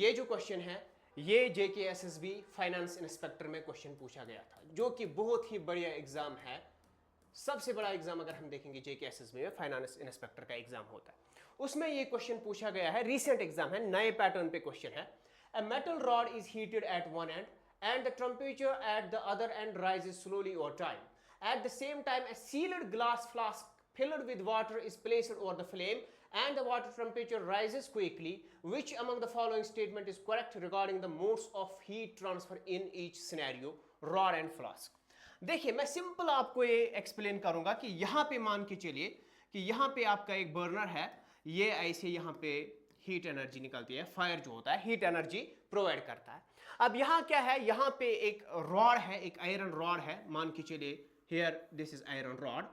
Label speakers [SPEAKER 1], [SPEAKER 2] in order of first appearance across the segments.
[SPEAKER 1] ये जो क्वेश्चन है ये JKSSB फाइनेंस इंस्पेक्टर में क्वेश्चन पूछा गया था, जो कि बहुत ही बढ़िया एग्जाम है। सबसे बड़ा एग्जाम अगर हम देखेंगे JKSSB में फाइनेंस इंस्पेक्टर का एग्जाम होता है, उसमें ये क्वेश्चन पूछा गया है। रीसेंट एग्जाम है, नए पैटर्न पे क्वेश्चन है। A metal rod is heated at one end and the temperature at the other end rises slowly over time. At the same time, a sealed glass flask filled with water is placed over the flame and the water temperature rises quickly. Which among the following statement is correct regarding the modes of heat transfer in each scenario? Rod and flask. देखिए मैं simple आपको ये explain करूंगा कि यहां पे मान के चलिए कि यहां पे आपका एक बर्नर है, ये ऐसे यहां पे हीट एनर्जी निकलती है, फायर जो होता है हीट एनर्जी प्रोवाइड करता है। अब यहाँ क्या है, यहाँ पे एक रॉड है, एक आयरन रॉड है, मान के चलिए here this is iron rod.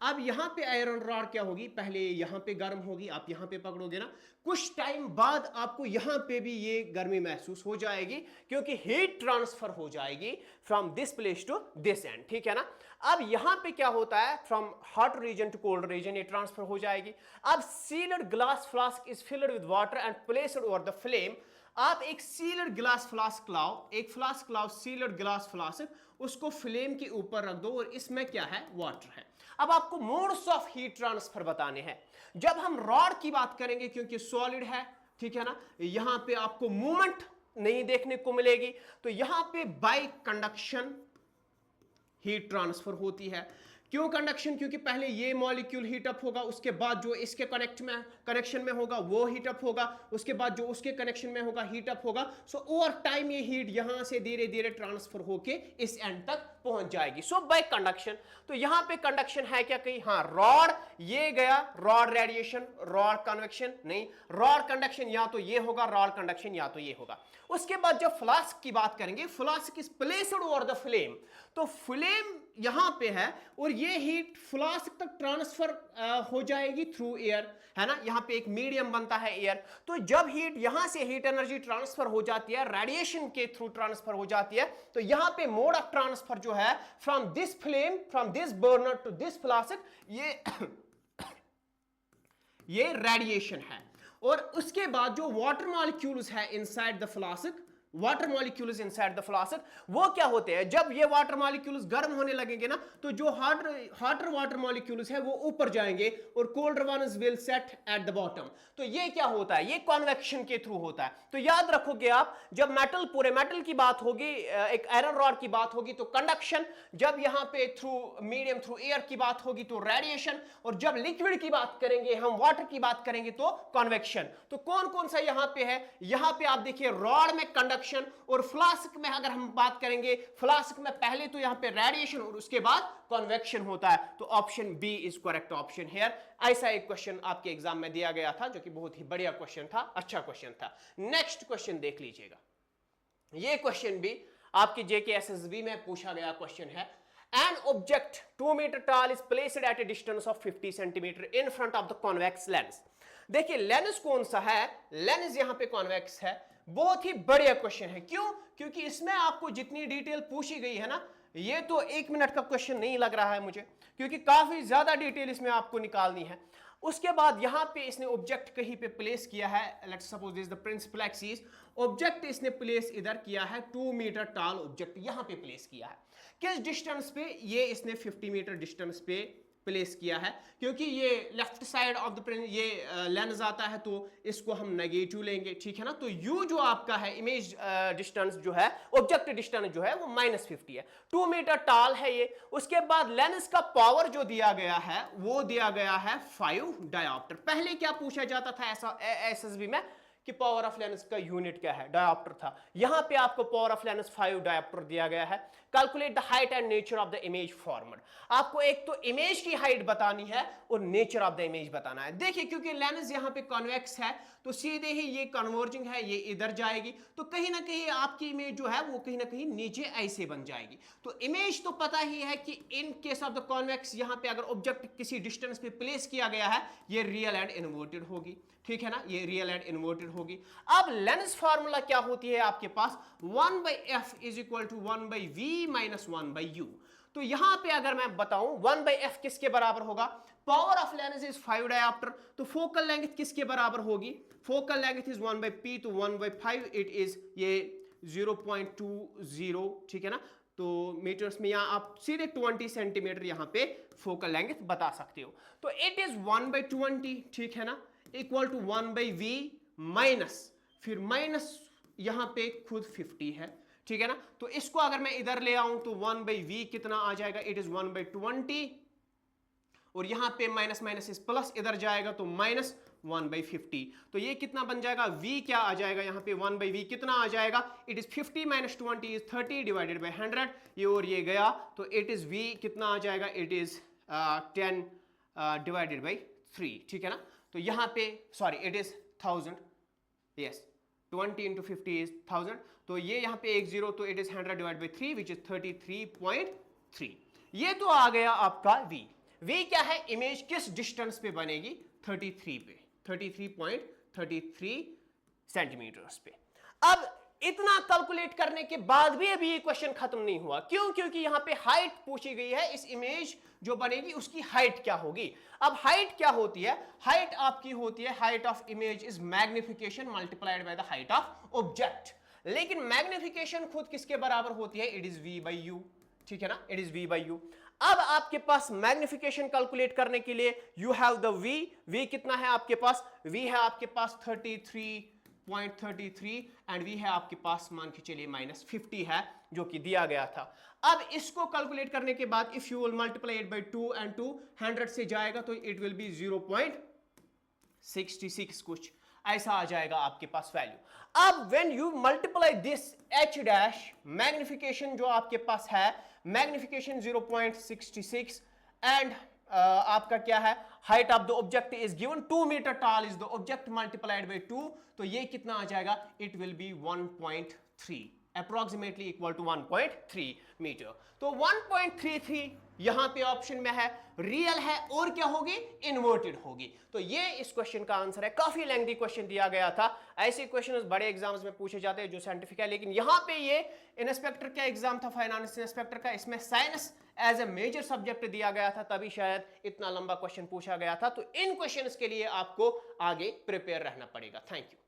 [SPEAKER 1] अब यहाँ पे आयरन रॉड क्या होगी, पहले यहाँ पे गर्म होगी, आप यहाँ पे पकड़ोगे ना, कुछ टाइम बाद आपको यहाँ पे भी ये गर्मी महसूस हो जाएगी, क्योंकि हीट ट्रांसफर हो जाएगी from this place to this end, ठीक है ना। अब यहाँ पे क्या होता है, from hot region to cold region ये ट्रांसफर हो जाएगी। अब sealed glass flask is filled with water and placed over the flame. आप एक सील्ड ग्लास फ्लास्क लाओ, एक फ्लास्क लाओ, सील्ड ग्लास फ्लास्क, उसको फ्लेम के ऊपर रख दो और इसमें क्या है, वाटर है। अब आपको मोड्स ऑफ हीट ट्रांसफर बताने हैं। जब हम रॉड की बात करेंगे, क्योंकि सॉलिड है, ठीक है ना, यहां पे आपको मूवमेंट नहीं देखने को मिलेगी, तो यहां पे बाय कंडक्शन हीट ट्रांसफर होती है। क्यों कंडक्शन, क्योंकि पहले ये मॉलिक्यूल हीट अप होगा, उसके बाद जो इसके कनेक्शन में होगा वो हीट अप होगा, उसके बाद जो उसके कनेक्शन में होगा हीट अप होगा। सो ओवर टाइम ये हीट यहां से धीरे धीरे ट्रांसफर होके इस एंड तक पहुंच जाएगी। सो बाय कंडक्शन। तो यहां पे कंडक्शन है क्या कहीं, हाँ रॉड, ये गया रॉड रेडिएशन, रॉड कन्वेक्शन नहीं, रॉड कंडक्शन या तो ये होगा, रॉड कंडक्शन या तो ये होगा। उसके बाद जब फ्लास्क की बात करेंगे, flask is placed over the flame, तो फ्लेम यहां पे है और ये हीट फ्लास्क तक ट्रांसफर हो जाएगी थ्रू एयर, है ना, यहां पे एक मीडियम बनता है एयर। तो जब हीट यहां से हीट एनर्जी ट्रांसफर हो जाती है, रेडिएशन के थ्रू ट्रांसफर हो जाती है, तो यहां पे मोड ऑफ ट्रांसफर जो है from this flame, from this burner to this flask, ये रेडिएशन है। और उसके बाद जो वाटर मॉलिक्यूल्स है inside the flask, water molecules inside the flask, वो क्या होते हैं, जब ये वाटर मॉलिक्यूल्स गर्म होने लगेंगे ना, तो जो हॉटर वाटर मॉलिक्यूल्स है वो ऊपर जाएंगे और colder ones will set at the bottom. तो ये क्या होता है, ये कन्वेक्शन के थ्रू होता है। तो याद रखोगे आप, जब मेटल, पूरे मेटल की बात होगी, एक आयरन रॉड की बात होगी तो कंडक्शन, जब यहां पे थ्रू मीडियम थ्रू एयर की बात होगी तो रेडिएशन, और जब लिक्विड की बात करेंगे, हम वाटर की बात करेंगे तो कन्वेक्शन। तो कौन कौन सा यहां पे है, यहां पे आप देखिए रॉड में कंडक्शन, और फ्लास्क में अगर हम बात करेंगे, फ्लास्क में पहले तो यहां पे रेडिएशन और उसके बाद कन्वेक्शन होता है। तो option B is correct option here. ऐसा एक क्वेश्चन आपके एग्जाम में दिया गया था, जो कि बहुत ही बढ़िया क्वेश्चन था, अच्छा क्वेश्चन था। नेक्स्ट क्वेश्चन देख लीजिएगा, ये क्वेश्चन भी आपकी JKSSB में पूछा गया क्वेश्चन है। An object 2 meter tall is placed at a distance of 50 centimeter in front of the convex lens. देखिए लेंस कौन सा है, लेंस यहां पे कॉन्वेक्स है। बहुत ही बढ़िया क्वेश्चन है, क्यों, क्योंकि इसमें आपको जितनी डिटेल पूछी गई है ना, ये तो 1 मिनट का क्वेश्चन नहीं लग रहा है मुझे, क्योंकि काफी ज्यादा डिटेल इसमें आपको निकालनी है। उसके बाद यहां पे इसने ऑब्जेक्ट कहीं पे प्लेस किया है, let's suppose this the principal axis, object इसने प्लेस इधर किया है, 2 मीटर टॉल ऑब्जेक्ट यहां पे प्लेस किया है। किस डिस्टेंस पे, ये इसने 50 मीटर डिस्टेंस पे प्लेस किया है, क्योंकि ये लेफ्ट साइड ऑफ द ये लेंस आता है तो इसको हम नेगेटिव लेंगे, ठीक है ना। तो यू जो आपका है इमेज डिस्टेंस जो है, ऑब्जेक्ट डिस्टेंस जो है वो -50 है, 2 मीटर टॉल है ये। उसके बाद लेंस का पावर जो दिया गया है वो दिया गया है 5 डायोप्टर। पहले क्या पूछा जाता था ऐसा SSB में कि पावर ऑफ लेंस का यूनिट क्या है, डायोप्टर था। यहां पे आपको पावर ऑफ लेंस 5 डायोप्टर दिया गया है। Calculate the height and nature of the image formed, आपको एक तो इमेज की हाइट बतानी है और नेचर ऑफ द इमेज बताना है। देखिए क्योंकि लेंस यहां पे कॉन्वेक्स है तो सीधे ही ये कन्वर्जिंग है, ये इधर जाएगी, तो कहीं ना कहीं आपकी इमेज जो है वो कहीं ना कहीं नीचे ऐसे बन जाएगी। तो इमेज तो पता ही है कि in case of the convex यहां पे अगर ऑब्जेक्ट किसी डिस्टेंस पे प्लेस किया गया है, ये रियल एंड इन्वर्टेड होगी, ठीक है ना, ये रियल एंड इन्वर्टेड होगी। अब लेंस फार्मूला क्या होती है आपके पास, 1/f is equal to 1/v minus 1/u। तो यहां पे अगर मैं बताऊं 1/f किसके बराबर होगा, power of lens is 5 dioptre, तो फोकल लेंथ किसके बराबर होगी? फोकल लेंथ इज 1/p, तो 1/5 इट इज ये 0.20, ठीक है ना। तो मीटर्स में यहाँ आप सीधे 20 सेंटीमीटर यहाँ पे फोकल लेंथ बता सकते हो। तो इट इज 1/20, ठीक है ना, इक्वल टू 1/v माइनस, फिर माइनस यहाँ पे खुद 50 है, ठीक है ना। तो इसको अगर मैं इधर ले आऊं तो 1/v कितना आ जाएगा? इट इज 1/20, और यहां पे माइनस माइनस इस प्लस इधर जाएगा तो माइनस 1/50। तो ये कितना बन जाएगा? v क्या आ जाएगा यहाँ पे? 1/v कितना आ जाएगा? It is 50 minus 20 is 30 divided by 100, ये और ये गया, तो इट इज v कितना आ जाएगा? इट इज 10 डिवाइडेड बाई 3, ठीक है ना। तो यहाँ पे sorry it is 1000, yes 20 into 50 is 1000, तो ये यहाँ पे एक जीरो, तो it is 100 divide by 3 which is 33.3। ये तो आ गया आपका v। v क्या है? इमेज किस डिस्टेंस पे बनेगी? 33 पे, 33.33 सेंटीमीटर्स पे। अब इतना कैलकुलेट करने के बाद भी अभी ये क्वेश्चन खत्म नहीं हुआ। क्यों? क्योंकि यहां पे हाइट पूछी गई है, इस इमेज जो बनेगी उसकी हाइट क्या होगी। अब हाइट क्या होती है? हाइट आपकी होती है, height of image is magnification multiplied by the height of object. लेकिन मैग्निफिकेशन खुद किसके बराबर होती है? इट इज v/u, ठीक है ना, इट इज v/u। अब आपके पास मैग्निफिकेशन कैलकुलेट करने के लिए यू हैव द v कितना है आपके पास? v है आपके पास 33.33 एंड v है आपके पास मान के चलिए -50 है, जो कि दिया गया था। अब इसको कैलकुलेट करने के बाद if you will multiply it by 2 and 2 100 से जाएगा तो इट विल बी 0.66 कुछ ऐसा आ जाएगा आपके पास वैल्यू। अब when you multiply this h dash, magnification जो आपके पास है, मैग्निफिकेशन 0.66 एंड आपका क्या है? Height of the object is given 2 metre tall is the object multiplied by 2, तो ये कितना आ जाएगा? It will be 1.3, approximately equal to 1.3 metre. तो 1.33 यहां पे ऑप्शन में है, रियल है, और क्या होगी? इन्वर्टेड होगी। तो ये इस क्वेश्चन का आंसर है। काफी लेंथी क्वेश्चन दिया गया था, ऐसे क्वेश्चन बड़े एग्जाम्स में पूछे जाते हैं जो साइंटिफिक है, लेकिन यहां पे ये इंस्पेक्टर का एग्जाम था, फाइनेंस इंस्पेक्टर का, इसमें science as a major subject दिया गया था, तभी शायद इतना लंबा क्वेश्चन पूछा गया था। तो इन क्वेश्चंस के लिए आपको आगे प्रिपेयर रहना पड़ेगा। Thank you.